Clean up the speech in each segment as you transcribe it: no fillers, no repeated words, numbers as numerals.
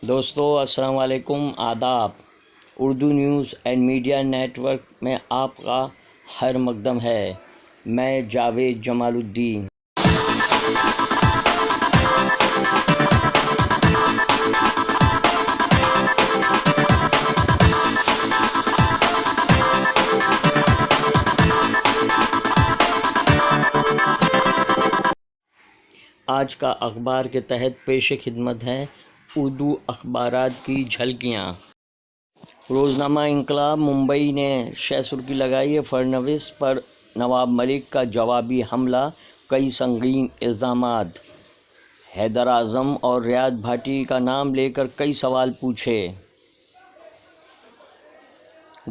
دوستو السلام علیکم، آداب۔ Urdu news and media network میں آپ کا خیر مقدم ہے۔ میں جاوید جمال الدین۔ آج کا اخبار کے تحت پیش خدمت ہے اردو اخبارات کی جھلکیاں۔ روزنامہ انقلاب ممبئی نے شہ سرخی لگائی ہے، فڑنویس پر نواب ملک کا جوابی حملہ، کئی سنگین الزامات۔ حیدر اعظم اور ریاض بھاٹی کا نام لے کر کئی سوال پوچھے۔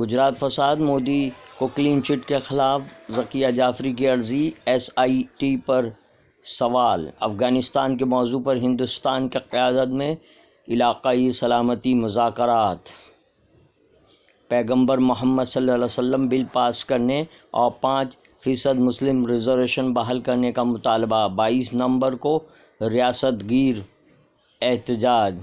گجرات فساد، مودی کو کلین چٹ کے خلاف ذکیہ جعفری کی عرضی، SIT پر سوال۔ افغانستان کے موضوع پر ہندوستان کی قیادت میں علاقائی سلامتی مذاکرات۔ پیغمبر محمد صلی اللہ علیہ وسلم بل پاس کرنے اور 5% مسلم ریزرویشن بحال کرنے کا مطالبہ، 22 نومبر کو ریاست گیر احتجاج۔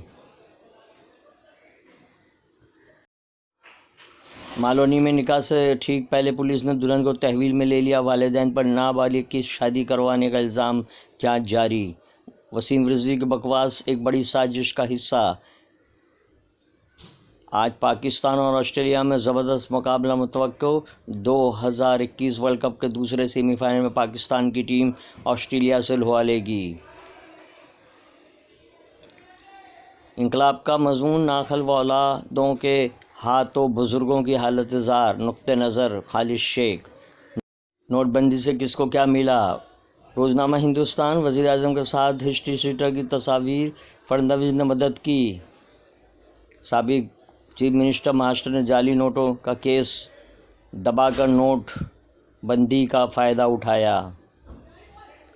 مالونی میں نکاح سے ٹھیک پہلے پولیس نے دلہن کو تحویل میں لے لیا، والدین پر نابالغ کی شادی کروانے کا الزام، جانچ جاری۔ وسیم رضوی کی بکواس ایک بڑی سازش کا حصہ۔ آج پاکستان اور آسٹریلیا میں زبردست مقابلہ متوقع۔ 2021 ورلڈ کپ کے دوسرے سیمی فائنل میں پاکستان کی ٹیم آسٹریلیا سے لہو لے گی۔ انقلاب کا مضمون، ناقل و اولادوں کے ہاتھوں بزرگوں کی حالت زار، نقطہ نظر خالد شیخ۔ نوٹ بندی سے کس کو کیا ملا؟ روزنامہ ہندوستان، وزیر اعظم کے ساتھ ہسٹری سیٹر کی تصاویر، فڑنویس نے مدد کی۔ سابق چیف منسٹر مہاراشٹر نے جعلی نوٹوں کا کیس دبا کر نوٹ بندی کا فائدہ اٹھایا،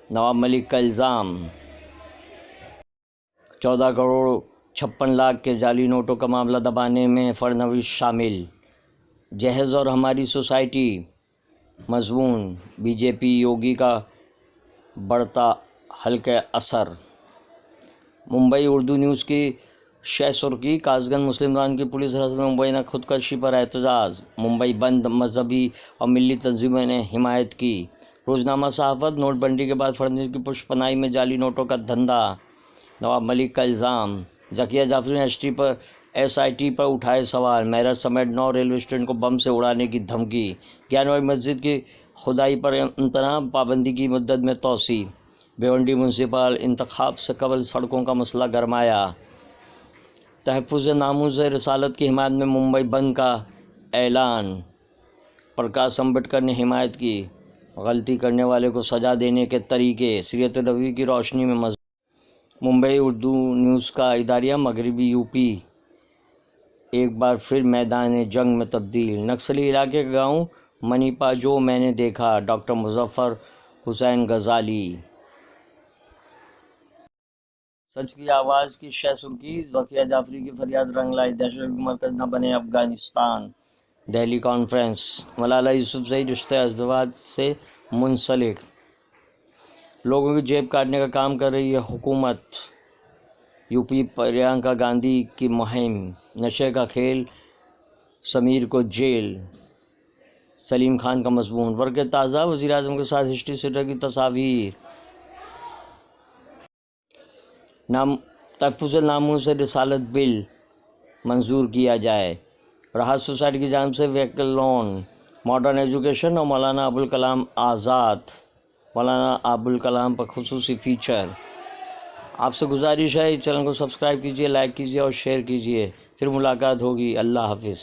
نواب ملک کا الزام۔ 14 کروڑ 56 لاکھ کے جعلی نوٹوں کا معاملہ دبانے میں فڑنویس شامل۔ جہیز اور ہماری سوسائٹی مضمون، BJP یوگی کا بڑھتا حلقہ اثر۔ ممبئی اردو نیوز کی شہ سرخی، قاسگنج مسلم نوجوان کی پولیس حراست میں ممبئی میں خودکشی پر احتجاج، ممبئی بند، مذہبی اور ملی تنظیموں نے حمایت کی۔ روزنامہ صحافت، نوٹ بندی کے بعد فڑنویس کی پشت پناہی میں جعلی نوٹوں کا دھندا، نواب ملک کا الزام۔ ذکیہ جعفری نے SIT پر اٹھائے سوال، میرٹھ سمیت 9 ریلوے اسٹیشن کو بم سے اڑانے کی دھمکی۔ گیانواپی مسجد کی کھدائی پر امتناع، پابندی کی مدت میں توسیع۔ بھیونڈی میونسپل انتخاب سے قبل سڑکوں کا مسئلہ گرمایا۔ تحفظ ناموس رسالت کی حمایت میں ممبئی بند کا اعلان، پرکاش امبیڈکر نے حمایت کی۔ غلطی کرنے والے کو سزا دینے کے طریقے، سیرت نبوی کی روشنی میں مضمون۔ ممبئی اردو نیوز کا اداریہ، مغربی UP ایک بار پھر میدان جنگ میں تبدیل۔ نکسلی علاقے کا گاؤں منیپا جو میں نے دیکھا، ڈاکٹر مظفر حسین غزالی۔ سچ کی آواز کی شہ سرخی، ذکیہ جعفری کی فریاد رنگ لائی، دہشتگردی کا مرکز نہ بنے افغانستان۔ دہلی کانفرنس، ملالہ یوسفزئی رشتہ ازدواج سے منسلک، لوگوں کی جیب کاٹنے کا کام کر رہی ہے حکومت۔ UP پرینکا گاندھی کی مہم، نشے کا کھیل، سمیر کو جیل۔ سلیم خان کا مضمون، ورق تازہ، وزیر اعظم کے ساتھ ہسٹری سیٹر کی تصاویر۔ تحفظ ناموس رسالت بل منظور کیا جائے، راحت سوسائٹی کی جانب سے وہیکل لون۔ ماڈرن ایجوکیشن اور مولانا ابوالکلام آزاد، مولانا ابوالکلام پر خصوصی فیچر۔ آپ سے گزارش ہے اس چینل کو سبسکرائب کیجیے، لائک کیجیے اور شیئر کیجیے۔ پھر ملاقات ہوگی، اللہ حافظ۔